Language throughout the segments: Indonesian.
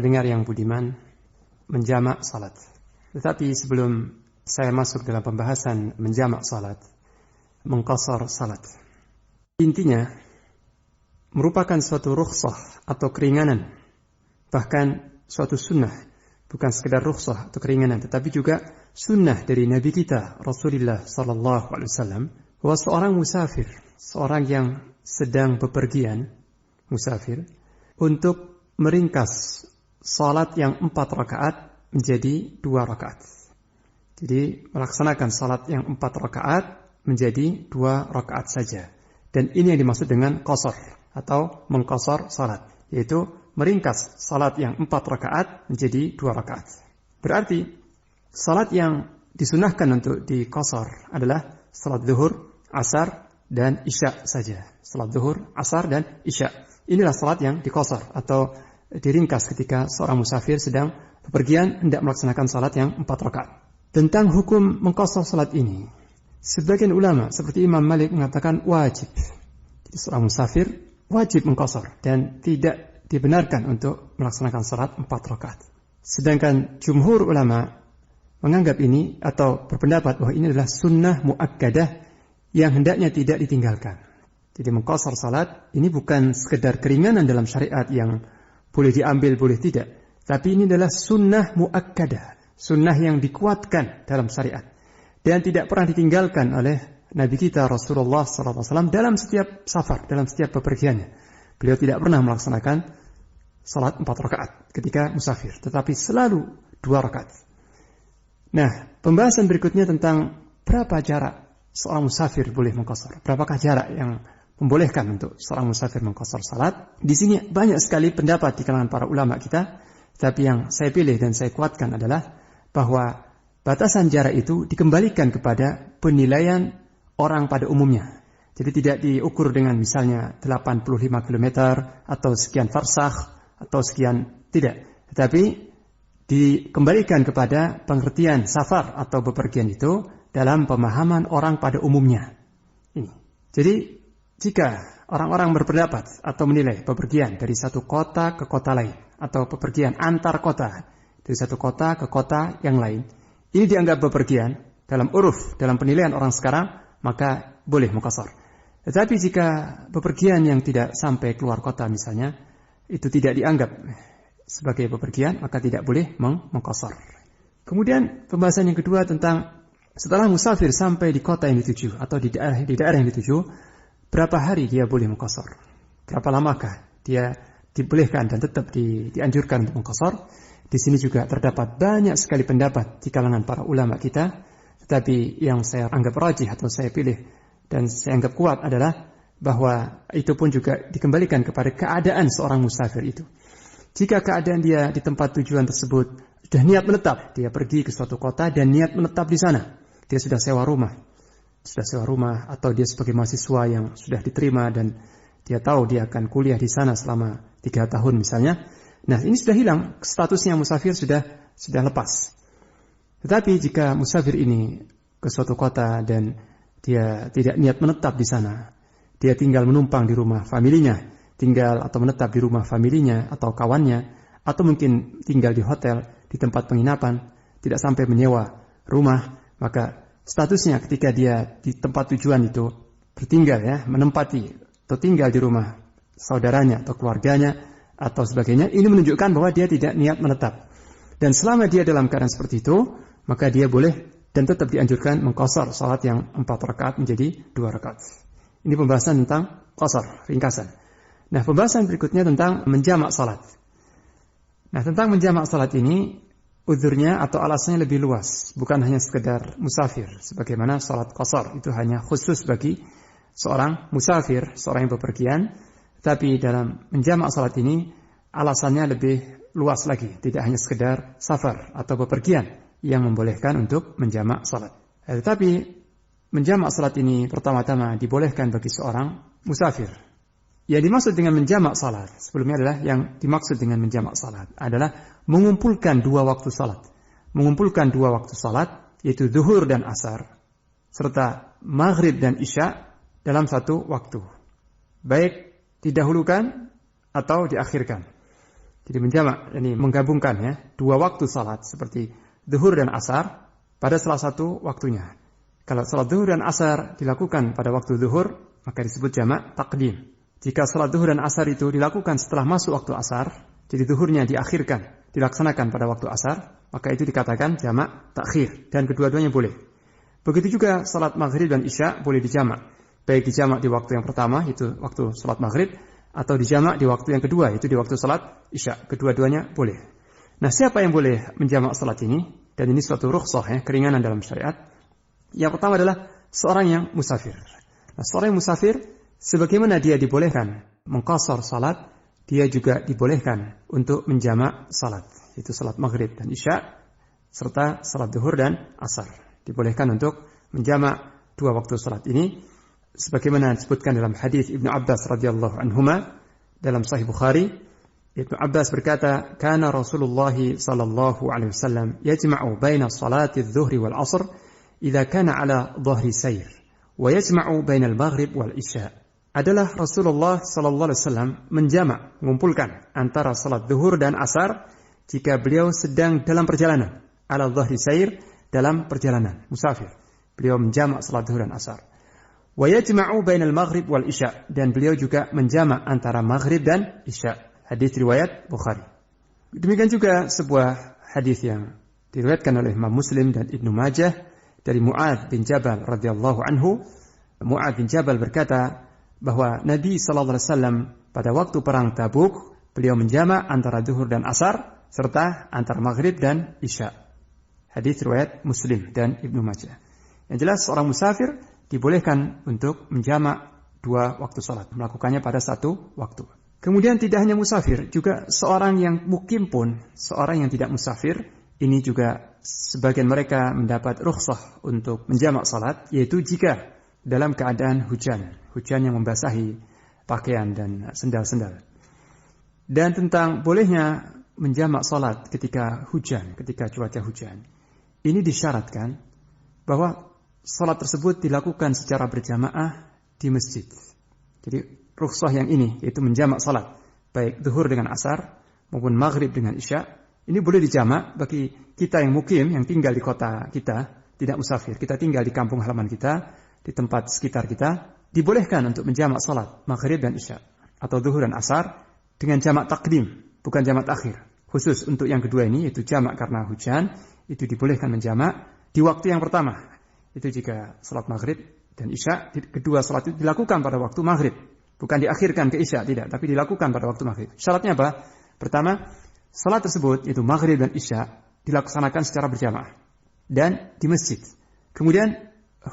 pendengar yang budiman, menjamak salat. Tetapi sebelum saya masuk dalam pembahasan menjamak salat, mengqasar salat, intinya merupakan suatu rukhsah atau keringanan, bahkan suatu sunnah, bukan sekedar rukhsah atau keringanan, tetapi juga sunnah dari Nabi kita Rasulullah sallallahu alaihi wasallam, bahwa seorang musafir, seorang yang sedang bepergian, musafir, untuk meringkas salat yang 4 rakaat menjadi 2 rakaat. Jadi melaksanakan salat yang 4 rakaat menjadi 2 rakaat saja. Dan ini yang dimaksud dengan qasar atau mengqasar salat, yaitu meringkas salat yang 4 rakaat menjadi 2 rakaat. Berarti salat yang disunahkan untuk diqasar adalah salat zuhur, asar, dan isya saja. Salat zuhur, asar, dan isya. Inilah salat yang diqasar atau diringkas ketika seorang musafir sedang bepergian hendak melaksanakan salat yang 4 rakaat. Tentang hukum mengqasar salat ini, sebagian ulama seperti Imam Malik mengatakan wajib. Jadi seorang musafir wajib mengqasar dan tidak dibenarkan untuk melaksanakan salat 4 rakaat. Sedangkan jumhur ulama menganggap ini atau berpendapat bahwa ini adalah sunnah muakkadah yang hendaknya tidak ditinggalkan. Jadi mengqasar salat ini bukan sekedar keringanan dalam syariat yang boleh diambil, boleh tidak. Tapi ini adalah sunnah muakkadah, sunnah yang dikuatkan dalam syariat. Dan tidak pernah ditinggalkan oleh Nabi kita Rasulullah SAW dalam setiap safar, dalam setiap bepergiannya. Beliau tidak pernah melaksanakan salat 4 rakaat ketika musafir, tetapi selalu 2 rakaat. Nah, pembahasan berikutnya tentang berapa jarak seorang musafir boleh mengqasar. Berapakah jarak yang membolehkan untuk seorang musafir mengqasar salat? Di sini banyak sekali pendapat di kalangan para ulama kita, tapi yang saya pilih dan saya kuatkan adalah bahwa batasan jarak itu dikembalikan kepada penilaian orang pada umumnya. Jadi tidak diukur dengan misalnya 85 km atau sekian farsakh atau sekian, tidak. Tetapi dikembalikan kepada pengertian safar atau bepergian itu dalam pemahaman orang pada umumnya. Ini. Jadi jika orang-orang berpendapat atau menilai bepergian dari satu kota ke kota lain atau bepergian antar kota dari satu kota ke kota yang lain, ini dianggap bepergian dalam uruf, dalam penilaian orang sekarang, maka boleh mengqasar. Tetapi jika bepergian yang tidak sampai keluar kota misalnya, itu tidak dianggap sebagai bepergian, maka tidak boleh mengqasar. Kemudian pembahasan yang kedua tentang setelah musafir sampai di kota yang dituju atau di daerah yang dituju, berapa hari dia boleh mengqasar? Berapa lamakah dia dibolehkan dan tetap dianjurkan untuk mengqasar? Di sini juga terdapat banyak sekali pendapat di kalangan para ulama kita, tetapi yang saya anggap rajih atau saya pilih dan saya anggap kuat adalah bahwa itu pun juga dikembalikan kepada keadaan seorang musafir itu. Jika keadaan dia di tempat tujuan tersebut sudah niat menetap, dia pergi ke suatu kota dan niat menetap di sana, dia sudah sewa rumah atau dia sebagai mahasiswa yang sudah diterima dan dia tahu dia akan kuliah di sana selama 3 tahun misalnya. Nah, ini sudah hilang, statusnya musafir sudah lepas. Tetapi jika musafir ini ke suatu kota dan dia tidak niat menetap di sana, dia tinggal menumpang di rumah familinya, tinggal atau menetap di rumah familinya atau kawannya, atau mungkin tinggal di hotel, di tempat penginapan, tidak sampai menyewa rumah, maka statusnya ketika dia di tempat tujuan itu bertinggal, menempati atau tinggal di rumah saudaranya atau keluarganya atau sebagainya, ini menunjukkan bahwa dia tidak niat menetap. Dan selama dia dalam keadaan seperti itu, maka dia boleh dan tetap dianjurkan mengqasar salat yang 4 rakaat menjadi 2 rakaat. Ini pembahasan tentang qasar, ringkasan. Nah, pembahasan berikutnya tentang menjamak salat. Nah, tentang menjamak salat ini, uzurnya atau alasannya lebih luas, bukan hanya sekedar musafir. Sebagaimana salat qasar itu hanya khusus bagi seorang musafir, seorang yang bepergian. Tapi dalam menjamak salat ini, alasannya lebih luas lagi. Tidak hanya sekedar safar atau bepergian yang membolehkan untuk menjamak salat. Tetapi menjamak salat ini pertama-tama dibolehkan bagi seorang musafir. Yang dimaksud dengan menjamak salat, sebelumnya adalah yang dimaksud dengan menjamak salat adalah mengumpulkan 2 waktu salat. Mengumpulkan 2 waktu salat, yaitu zuhur dan asar, serta maghrib dan isya dalam satu waktu. Baik didahulukan atau diakhirkan. Jadi menjamak, ini menggabungkan ya, dua waktu salat seperti zuhur dan asar pada salah satu waktunya. Kalau salat zuhur dan asar dilakukan pada waktu zuhur, maka disebut jamak takdim. Jika salat zuhur dan asar itu dilakukan setelah masuk waktu asar, jadi zuhurnya diakhirkan, dilaksanakan pada waktu asar, maka itu dikatakan jamak takhir, dan kedua-duanya boleh. Begitu juga salat maghrib dan isya boleh dijamak, baik dijamak di waktu yang pertama, itu waktu salat maghrib, atau dijamak di waktu yang kedua, itu di waktu salat isya. Kedua-duanya boleh. Nah, siapa yang boleh menjamak salat ini? Dan ini suatu rukhsah ya, keringanan dalam syariat. Yang pertama adalah seorang yang musafir. Nah, seorang yang musafir, sebagaimana dia dibolehkan mengqashar salat, dia juga dibolehkan untuk menjamak salat. Itu salat maghrib dan isya, serta salat zuhur dan asar. Dibolehkan untuk menjamak dua waktu salat ini. Sebagaimana disebutkan dalam hadis Ibnu Abbas radhiyallahu anhuma dalam Sahih Bukhari, Ibnu Abbas berkata, "Kana Rasulullah sallallahu alaihi wasallam yajma'u baina salati adh-dhuhri wal 'ashr idza kana 'ala dhahri sayr, wa yajma'u baina al-maghrib wal isya." Adalah Rasulullah sallallahu alaihi wasallam menjamak, mengumpulkan antara salat zuhur dan asar jika beliau sedang dalam perjalanan, 'ala dhahri sayr, dalam perjalanan, musafir. Beliau menjamak salat zuhur dan asar. Wa yajma'u bainal maghrib wal isya, dan beliau juga menjamak antara maghrib dan isya. Hadis riwayat Bukhari. Demikian juga sebuah hadis yang diriwayatkan oleh Imam Muslim dan Ibnu Majah dari Mu'adz bin Jabal radhiyallahu anhu. Mu'adz bin Jabal berkata bahwa Nabi sallallahu alaihi wasallam pada waktu perang Tabuk beliau menjamak antara zuhur dan asar serta antara maghrib dan isya. Hadis riwayat Muslim dan Ibnu Majah. Yang jelas seorang musafir dibolehkan untuk menjamak dua waktu salat, melakukannya pada satu waktu. Kemudian tidak hanya musafir, juga seorang yang mukim pun, seorang yang tidak musafir, ini juga sebagian mereka mendapat rukhsah untuk menjamak salat, yaitu jika dalam keadaan hujan yang membasahi pakaian dan sendal-sendal. Dan tentang bolehnya menjamak salat ketika hujan, ketika cuaca hujan, ini disyaratkan bahwa salat tersebut dilakukan secara berjamaah di masjid. Jadi rukhsah yang ini, yaitu menjamak salat, baik zuhur dengan asar maupun maghrib dengan isya, ini boleh dijamak bagi kita yang mukim, yang tinggal di kota kita, tidak musafir. Kita tinggal di kampung halaman kita, di tempat sekitar kita, dibolehkan untuk menjamak salat maghrib dan isya, atau zuhur dan asar dengan jamak takdim, bukan jamak takhir. Khusus untuk yang kedua ini, yaitu jamak karena hujan, itu dibolehkan menjamak di waktu yang pertama. Itu jika salat maghrib dan isya, kedua salat itu dilakukan pada waktu maghrib. Bukan diakhirkan ke isya, tidak. Tapi dilakukan pada waktu maghrib. Syaratnya apa? Pertama, salat tersebut, yaitu maghrib dan isya, dilaksanakan secara berjamaah. Dan di masjid. Kemudian,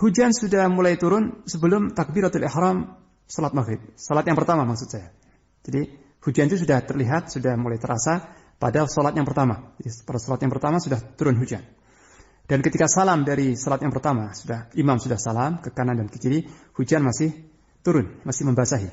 hujan sudah mulai turun sebelum takbiratul ihram salat maghrib. Salat yang pertama maksud saya. Jadi, hujan itu sudah terlihat, sudah mulai terasa pada salat yang pertama. Jadi, pada salat yang pertama sudah turun hujan. Dan ketika salam dari salat yang pertama, imam sudah salam ke kanan dan ke kiri, hujan masih turun, masih membasahi.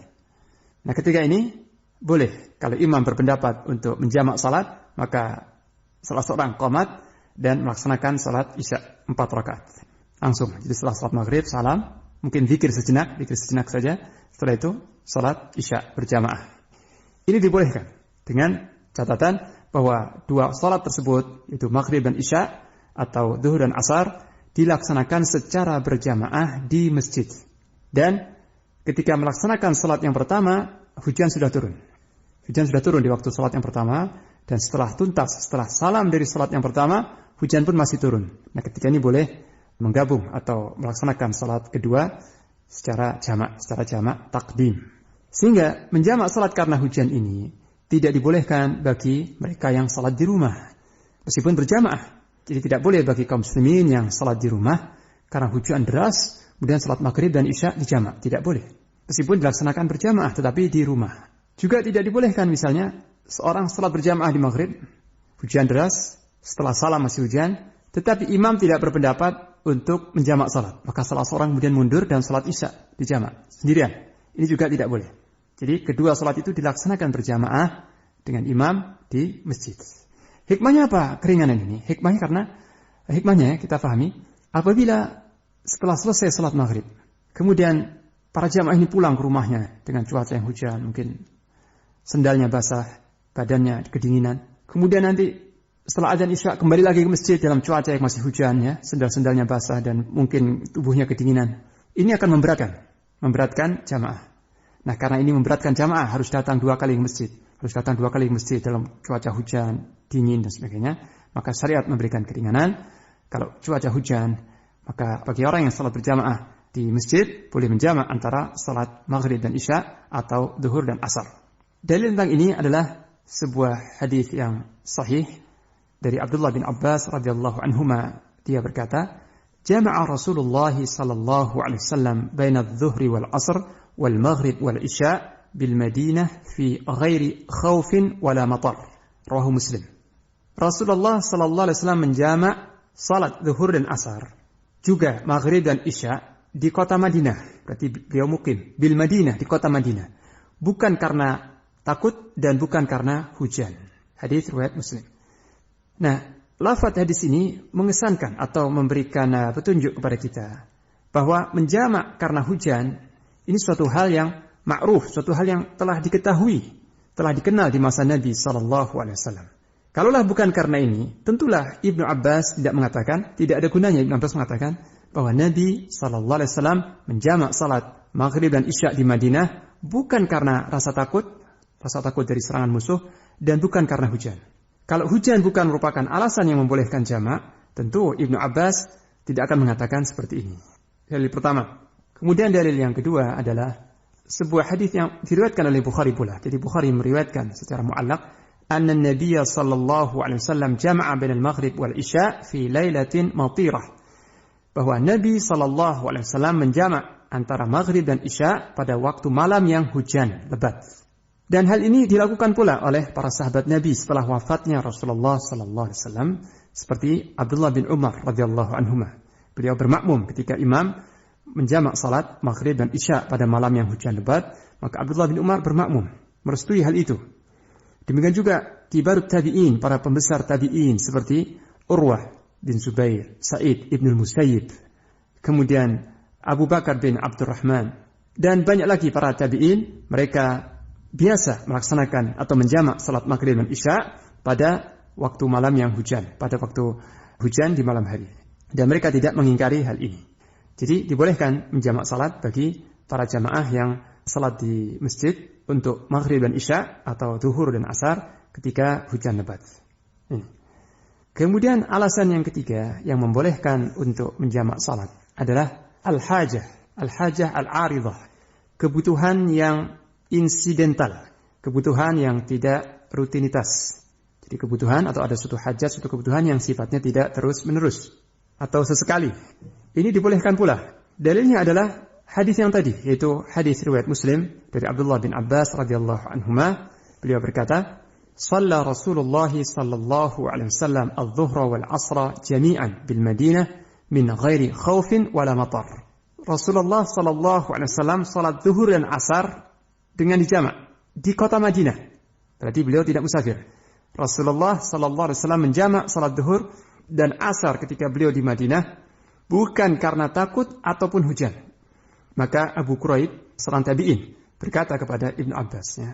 Nah, ketika ini boleh kalau imam berpendapat untuk menjamak salat, maka salah seorang qomat dan melaksanakan salat isya 4 rakaat. Langsung. Jadi setelah salat maghrib salam, mungkin zikir sejenak saja. Setelah itu salat isya berjamaah. Ini dibolehkan dengan catatan bahwa dua salat tersebut, itu maghrib dan isya atau zuhur dan asar, dilaksanakan secara berjamaah di masjid. Dan ketika melaksanakan salat yang pertama, hujan sudah turun. Hujan sudah turun di waktu salat yang pertama, dan setelah tuntas, setelah salam dari salat yang pertama, hujan pun masih turun. Nah, ketika ini boleh menggabung atau melaksanakan salat kedua secara jamak takdim. Sehingga menjamak salat karena hujan ini tidak dibolehkan bagi mereka yang salat di rumah, meskipun berjamaah. Jadi tidak boleh bagi kaum muslimin yang salat di rumah karena hujan deras, kemudian salat maghrib dan isya dijamak. Tidak boleh. Meskipun dilaksanakan berjamaah, tetapi di rumah. Juga tidak dibolehkan misalnya seorang salat berjamaah di maghrib, hujan deras, setelah salam masih hujan, tetapi imam tidak berpendapat untuk menjamak salat. Maka salah seorang kemudian mundur dan salat isya dijamak sendirian. Ini juga tidak boleh. Jadi kedua salat itu dilaksanakan berjamaah dengan imam di masjid. Hikmahnya apa keringanan ini? Hikmahnya kita pahami, apabila setelah selesai salat maghrib, kemudian para jamaah ini pulang ke rumahnya dengan cuaca yang hujan, mungkin sendalnya basah, badannya kedinginan. Kemudian nanti setelah azan Isya kembali lagi ke masjid dalam cuaca yang masih hujan ya, sendal-sendalnya basah dan mungkin tubuhnya kedinginan. Ini akan memberatkan jamaah. Nah, karena ini memberatkan jamaah harus datang 2 kali ke masjid. Harus datang 2 kali ke masjid dalam cuaca hujan, dingin dan sebagainya. Maka syariat memberikan keringanan. Kalau cuaca hujan, maka bagi orang yang salat berjamaah di masjid boleh menjamak antara salat maghrib dan isya atau zuhur dan asar. Dalil tentang ini adalah sebuah hadis yang sahih dari Abdullah bin Abbas radhiyallahu anhuma. Dia berkata, "Jama'a Rasulullah sallallahu alaihi wasallam baina adh-dhuhri wal 'asr wal maghrib wal isya bil Madinah fi ghairi khaufin wala matar." Rawahu Muslim. Rasulullah sallallahu alaihi wasallam menjamak salat zuhur dan asar, juga maghrib dan isya di kota Madinah. Berarti beliau mukim bil Madinah, di kota Madinah. Bukan karena takut dan bukan karena hujan. Hadis riwayat Muslim. Nah, lafaz hadis ini mengesankan atau memberikan petunjuk kepada kita bahwa menjamak karena hujan ini suatu hal yang ma'ruf, suatu hal yang telah diketahui, telah dikenal di masa Nabi sallallahu alaihi wasallam. Kalaulah bukan karena ini, tentulah Ibnu Abbas tidak mengatakan, tidak ada gunanya Ibnu Abbas mengatakan bahwa Nabi sallallahu alaihi wasallam menjamak salat maghrib dan isya di Madinah bukan karena rasa takut dari serangan musuh dan bukan karena hujan. Kalau hujan bukan merupakan alasan yang membolehkan jamak, tentu Ibnu Abbas tidak akan mengatakan seperti ini. Dalil pertama. Kemudian dalil yang kedua adalah sebuah hadis yang diriwayatkan oleh Bukhari pula. Jadi Bukhari meriwayatkan secara mu'allaq, anna Nabiy sallallahu alaihi wasallam jama'a bainal maghrib wal isya fi lailatin matirah. Bahwa Nabi sallallahu alaihi wasallam menjamak antara maghrib dan isya pada waktu malam yang hujan lebat. Dan hal ini dilakukan pula oleh para sahabat Nabi setelah wafatnya Rasulullah sallallahu alaihi wasallam, seperti Abdullah bin Umar radhiyallahu anhuma. Beliau bermakmum ketika imam menjamak salat maghrib dan isya pada malam yang hujan lebat, maka Abdullah bin Umar bermakmum, merestui hal itu. Demikian juga kibarut tabi'in, para pembesar tabi'in seperti Urwah bin Zubair, Sa'id ibn al-Musayyib, kemudian Abu Bakar bin Abdurrahman, dan banyak lagi para tabi'in, mereka biasa melaksanakan atau menjamak salat maghrib dan isya pada waktu malam yang hujan, pada waktu hujan di malam hari. Dan mereka tidak mengingkari hal ini. Jadi dibolehkan menjamak salat bagi para jamaah yang salat di masjid untuk maghrib dan isya atau zuhur dan asar ketika hujan lebat. Kemudian alasan yang ketiga yang membolehkan untuk menjamak salat adalah al-hajah al-aridah, kebutuhan yang insidental, kebutuhan yang tidak rutinitas. Jadi kebutuhan atau ada suatu hajat, suatu kebutuhan yang sifatnya tidak terus-menerus atau sesekali. Ini dibolehkan pula. Dalilnya adalah hadis yang tadi, yaitu hadis riwayat Muslim dari Abdullah bin Abbas radhiyallahu anhuma. Beliau berkata, "Shalla Rasulullah sallallahu alaihi wasallam adh-dhuhra wal 'asra jami'an bil Madinah min ghairi khaufin wala matar." Rasulullah sallallahu alaihi wasallam salat zuhur dan asar dengan dijamak di kota Madinah. Berarti beliau tidak musafir. Rasulullah sallallahu alaihi wasallam menjamak salat zuhur dan asar ketika beliau di Madinah bukan karena takut ataupun hujan. Maka Abu Quraib, seorang tabi'in, berkata kepada Ibnu Abbas,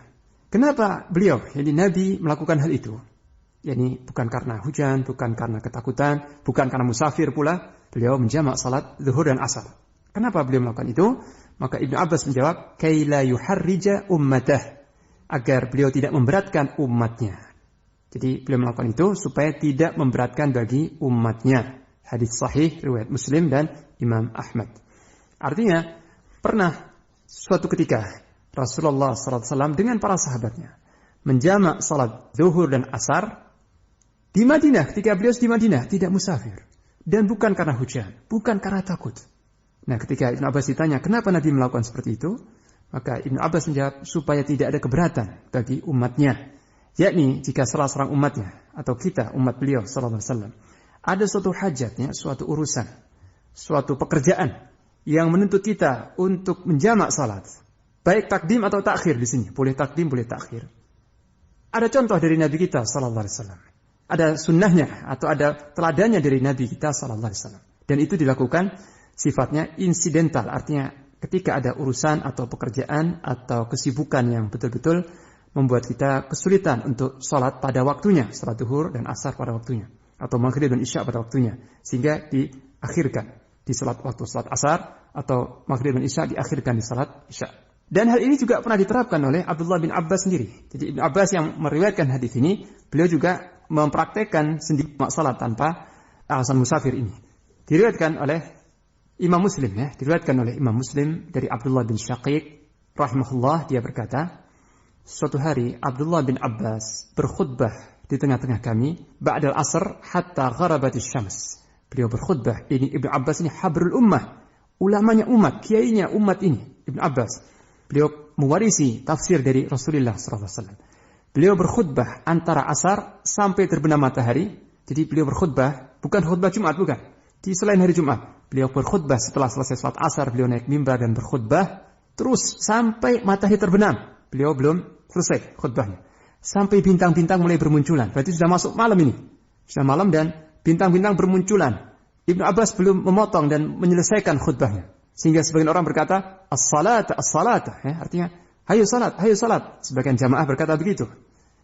kenapa beliau, yani Nabi, melakukan hal itu? Yani bukan karena hujan, bukan karena ketakutan, bukan karena musafir pula, beliau menjamak salat zuhur dan asar. Kenapa beliau melakukan itu? Maka Ibnu Abbas menjawab, "Kai la yuharrija ummatah," agar beliau tidak memberatkan umatnya. Jadi beliau melakukan itu supaya tidak memberatkan bagi umatnya. Hadis sahih riwayat Muslim dan Imam Ahmad. Artinya, pernah suatu ketika Rasulullah SAW dengan para sahabatnya menjamak salat zuhur dan asar di Madinah, ketika beliau di Madinah tidak musafir, dan bukan karena hujan, bukan karena takut. Nah, ketika Ibnu Abbas ditanya kenapa Nabi melakukan seperti itu, maka Ibnu Abbas menjawab supaya tidak ada keberatan bagi umatnya, yakni jika salah seorang umatnya atau kita umat beliau sallallahu alaihi wasallam ada suatu hajatnya, suatu urusan, suatu pekerjaan yang menuntut kita untuk menjamak salat, baik takdim atau takhir di sini, boleh takdim, boleh takhir. Ada contoh dari Nabi kita sallallahu alaihi wasallam, ada sunnahnya atau ada teladannya dari Nabi kita sallallahu alaihi wasallam, dan itu dilakukan sifatnya insidental, artinya ketika ada urusan atau pekerjaan atau kesibukan yang betul-betul membuat kita kesulitan untuk sholat pada waktunya, sholat zuhur dan asar pada waktunya, atau maghrib dan isya pada waktunya, sehingga diakhirkan di waktu sholat asar, atau maghrib dan isya diakhirkan di sholat isya. Dan hal ini juga pernah diterapkan oleh Abdullah bin Abbas sendiri. Jadi Ibn Abbas yang meriwayatkan hadis ini, beliau juga mempraktekkan sendiri salat tanpa alasan musafir ini. Diriwayatkan oleh Imam Muslim, diriwayatkan oleh Imam Muslim dari Abdullah bin Syaqiq rahimahullah, dia berkata, suatu hari Abdullah bin Abbas berkhutbah di tengah-tengah kami ba'dal asr hatta gharabatis syams. Beliau berkhutbah, ini Ibn Abbas ini habrul ummah, ulamanya umat, kiainya umat ini, Ibn Abbas. Beliau mewarisi tafsir dari Rasulullah SAW. Beliau berkhutbah antara asar sampai terbenam matahari. Jadi beliau berkhutbah, bukan khutbah Jumat, bukan. Di selain hari Jumat. Beliau berkhutbah setelah selesai salat asar, beliau naik mimbar dan berkhutbah. Terus sampai matahari terbenam. Beliau belum selesai khutbahnya. Sampai bintang-bintang mulai bermunculan. Berarti sudah masuk malam ini. Sudah malam dan bintang-bintang bermunculan. Ibnu Abbas belum memotong dan menyelesaikan khutbahnya. Sehingga sebagian orang berkata, as-salat, as-salat. Artinya, hayo salat, hayo salat. Sebagian jamaah berkata begitu.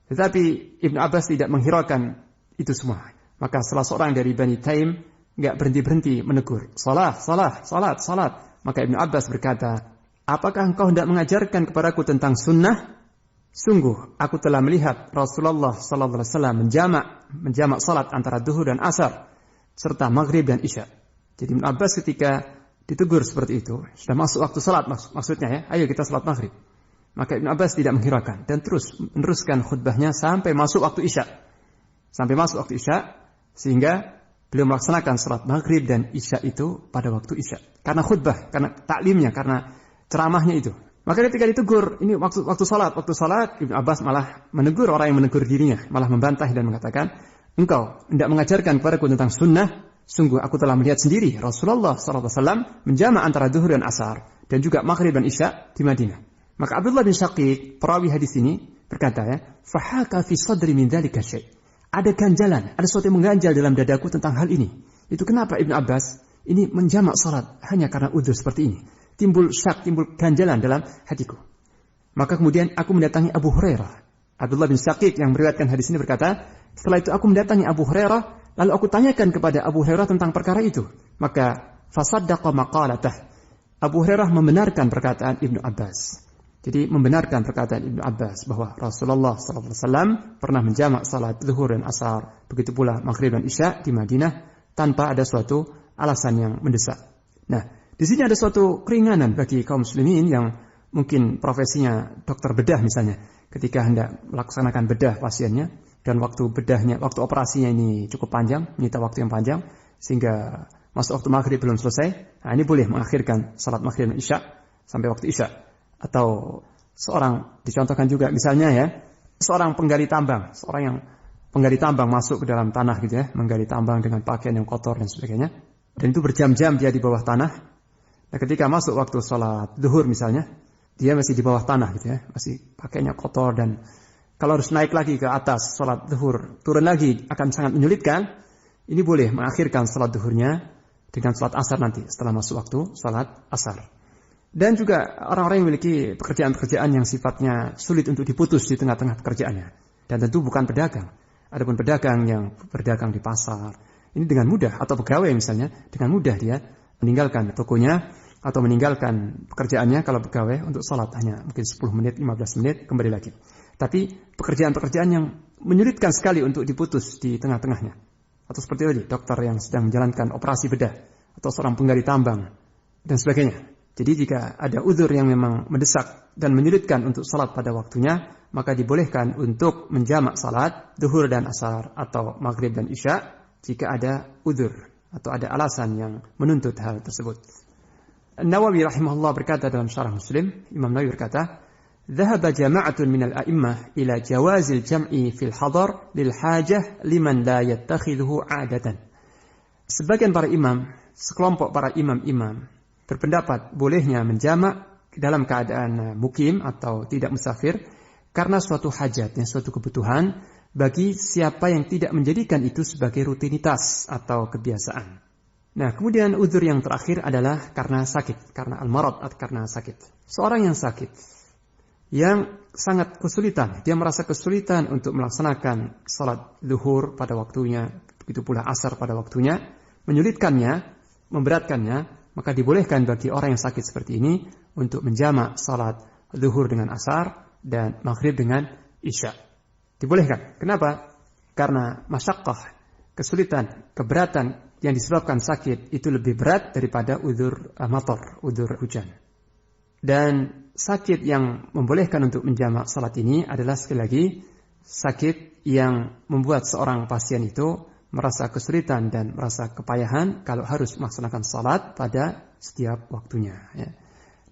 Tetapi Ibnu Abbas tidak menghiraukan itu semua. Maka salah seorang dari Bani Taim enggak berhenti-berhenti menegur. Salat, salat, salat, salat. Maka Ibnu Abbas berkata, apakah engkau hendak mengajarkan kepadaku tentang sunnah? Sungguh, aku telah melihat Rasulullah SAW menjamak salat antara duhur dan asar, serta maghrib dan isya. Jadi Ibnu Abbas ketika ditegur seperti itu, sudah masuk waktu salat maksudnya ya, ayo kita salat maghrib. Maka Ibnu Abbas tidak menghiraukan dan terus meneruskan khutbahnya sampai masuk waktu isya. Sampai masuk waktu isya, sehingga beliau melaksanakan salat maghrib dan isya itu pada waktu isya. Karena khutbah, karena taklimnya, karena ceramahnya itu. Maka ketika ditegur, ini waktu salat, Ibnu Abbas malah menegur orang yang menegur dirinya, malah membantah dan mengatakan, engkau hendak mengajarkan kepadaku tentang sunnah. Sungguh aku telah melihat sendiri Rasulullah SAW menjamak antara zuhur dan asar dan juga maghrib dan isya di Madinah. Maka Abdullah bin Syaqiq, perawi hadis ini, berkata fahaka fi sadri min dzalika syai'. Ada ganjalan, ada sesuatu yang mengganjal dalam dadaku tentang hal ini. Itu kenapa Ibnu Abbas ini menjamak salat hanya karena udzur seperti ini. Timbul syak, timbul ganjalan dalam hatiku. Maka kemudian aku mendatangi Abu Hurairah. Abdullah bin Syaqiq yang meriwayatkan hadis ini berkata, setelah itu aku mendatangi Abu Hurairah. Lalu aku tanyakan kepada Abu Hurairah tentang perkara itu. Maka fasaddaqa maqalatah. Abu Hurairah membenarkan perkataan Ibnu Abbas. Jadi membenarkan perkataan Ibnu Abbas bahwa Rasulullah SAW pernah menjamak salat zuhur dan asar, begitu pula maghrib dan isya di Madinah tanpa ada suatu alasan yang mendesak. Nah, di sini ada suatu keringanan bagi kaum muslimin yang mungkin profesinya dokter bedah misalnya, ketika hendak melaksanakan bedah pasiennya. Dan waktu operasinya ini cukup panjang, menyita waktu yang panjang, sehingga masuk waktu maghrib belum selesai. Nah, ini boleh mengakhirkan salat maghrib dan isya sampai waktu isya. Atau seorang, dicontohkan juga misalnya seorang penggali tambang, seorang yang penggali tambang masuk ke dalam tanah gitu menggali tambang dengan pakaian yang kotor dan sebagainya. Dan itu berjam-jam dia di bawah tanah. Nah, ketika masuk waktu salat zuhur misalnya, dia masih di bawah tanah gitu masih pakaiannya kotor dan kalau harus naik lagi ke atas salat zuhur, turun lagi akan sangat menyulitkan. Ini boleh mengakhirkan salat zuhurnya dengan salat asar nanti setelah masuk waktu salat asar. Dan juga orang-orang yang memiliki pekerjaan-pekerjaan yang sifatnya sulit untuk diputus di tengah-tengah pekerjaannya. Dan tentu bukan pedagang. Adapun pedagang yang berdagang di pasar, ini dengan mudah, atau pegawai misalnya, dengan mudah dia meninggalkan tokonya atau meninggalkan pekerjaannya kalau pegawai untuk salat hanya mungkin 10 menit, 15 menit kembali lagi. Tapi pekerjaan-pekerjaan yang menyulitkan sekali untuk diputus di tengah-tengahnya. Atau seperti tadi, dokter yang sedang menjalankan operasi bedah. Atau seorang penggali tambang. Dan sebagainya. Jadi jika ada uzur yang memang mendesak dan menyulitkan untuk salat pada waktunya, maka dibolehkan untuk menjamak salat, zuhur dan asar, atau maghrib dan isya, jika ada uzur. Atau ada alasan yang menuntut hal tersebut. Nawawi rahimahullah berkata dalam syarah Muslim, Imam Nawawi berkata, ذهب جماعة من الأئمة إلى جواز الجمع في الحضر للحاجة لمن لا يتخذه عادة. Sebagian para imam, sekelompok para imam-imam berpendapat bolehnya menjamak dalam keadaan mukim atau tidak musafir karena suatu hajat, suatu kebutuhan bagi siapa yang tidak menjadikan itu sebagai rutinitas atau kebiasaan. Nah, kemudian uzur yang terakhir adalah karena sakit, karena al-marad atau karena sakit. Seorang yang sakit yang sangat kesulitan, dia merasa kesulitan untuk melaksanakan salat zuhur pada waktunya, begitu pula asar pada waktunya, menyulitkannya, memberatkannya, maka dibolehkan bagi orang yang sakit seperti ini untuk menjamak salat zuhur dengan asar dan maghrib dengan isya. Dibolehkan. Kenapa? Karena masyaqqah, kesulitan, keberatan yang disebabkan sakit itu lebih berat daripada udzur matar, udzur hujan. Dan sakit yang membolehkan untuk menjamak salat ini adalah sekali lagi sakit yang membuat seorang pasien itu merasa kesulitan dan merasa kepayahan kalau harus melaksanakan salat pada setiap waktunya. Ya.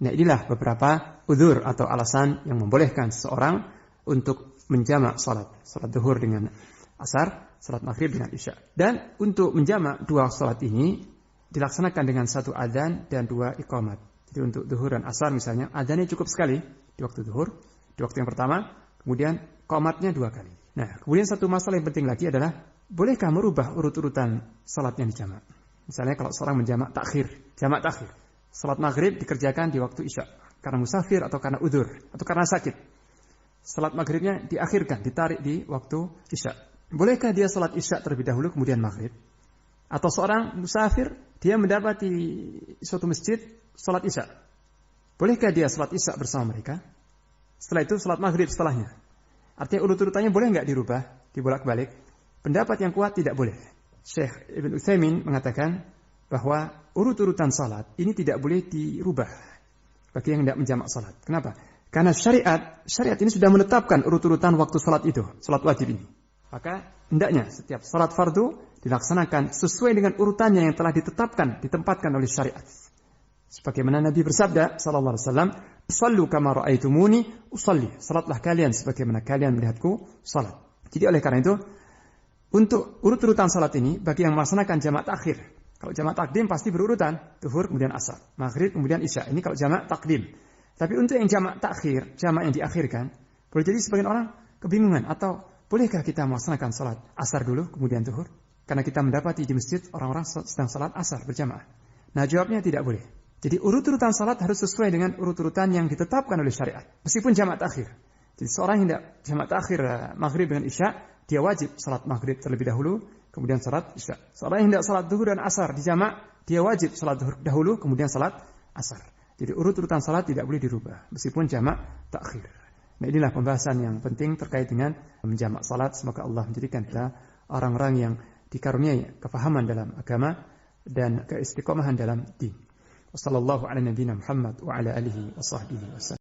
Nah, inilah beberapa udzur atau alasan yang membolehkan seseorang untuk menjamak salat zuhur dengan asar, salat maghrib dengan isya. Dan untuk menjamak dua salat ini dilaksanakan dengan satu adzan dan dua iqamat. Jadi untuk zuhur dan asar misalnya, adzannya cukup sekali di waktu zuhur, di waktu yang pertama, kemudian qomatnya 2 kali. Nah, kemudian satu masalah yang penting lagi adalah, bolehkah merubah urut-urutan salat yang dijamak? Misalnya kalau seorang menjamak takhir, jamak takhir. Salat maghrib dikerjakan di waktu isya, karena musafir atau karena udzur, atau karena sakit. Salat maghribnya diakhirkan, ditarik di waktu isya. Bolehkah dia salat isya terlebih dahulu kemudian maghrib? Atau seorang musafir, dia mendapati suatu masjid, salat isya. Bolehkah dia salat isya bersama mereka? Setelah itu salat maghrib setelahnya. Artinya urut-urutannya boleh nggak dirubah, dibolak-balik? Pendapat yang kuat tidak boleh. Syekh Ibn Utsaimin mengatakan bahwa urut-urutan salat ini tidak boleh dirubah bagi yang tidak menjamak salat. Kenapa? Karena syariat ini sudah menetapkan urut-urutan waktu salat itu, salat wajib ini. Maka hendaknya setiap salat fardu dilaksanakan sesuai dengan urutannya yang telah ditetapkan, ditempatkan oleh syariat. Sebagaimana Nabi bersabda sallallahu alaihi wasallam, "Shallu kama ra'aitumuni usalli." Salatlah kalian sebagaimana kalian melihatku salat. Jadi oleh karena itu, untuk urut-urutan salat ini bagi yang melaksanakan jamak takhir. Kalau jamak takdim pasti berurutan, zuhur kemudian asar, maghrib kemudian isya. Ini kalau jamak takdim. Tapi untuk yang jamak takhir, jamak yang diakhirkan, boleh jadi sebagian orang kebingungan, atau bolehkah kita melaksanakan salat asar dulu kemudian zuhur? Karena kita mendapati di masjid orang-orang sedang salat asar berjamaah. Nah, jawabnya tidak boleh. Jadi urut-urutan salat harus sesuai dengan urut-urutan yang ditetapkan oleh syariat. Meskipun jamak takhir. Jadi seorang yang tidak jamak takhir maghrib dengan isya, dia wajib salat maghrib terlebih dahulu, kemudian salat isya. Seorang yang tidak salat zuhur dan asar di jamak, dia wajib salat zuhur dahulu, kemudian salat asar. Jadi urut-urutan salat tidak boleh dirubah, meskipun jamak takhir. Nah, inilah pembahasan yang penting terkait dengan menjamak salat. Semoga Allah menjadikan kita orang-orang yang dikaruniai kefahaman dalam agama dan keistiqomahan dalam din. Wassallallahu ala nabiyyina Muhammad wa ala alihi wa sahbihi wasallam.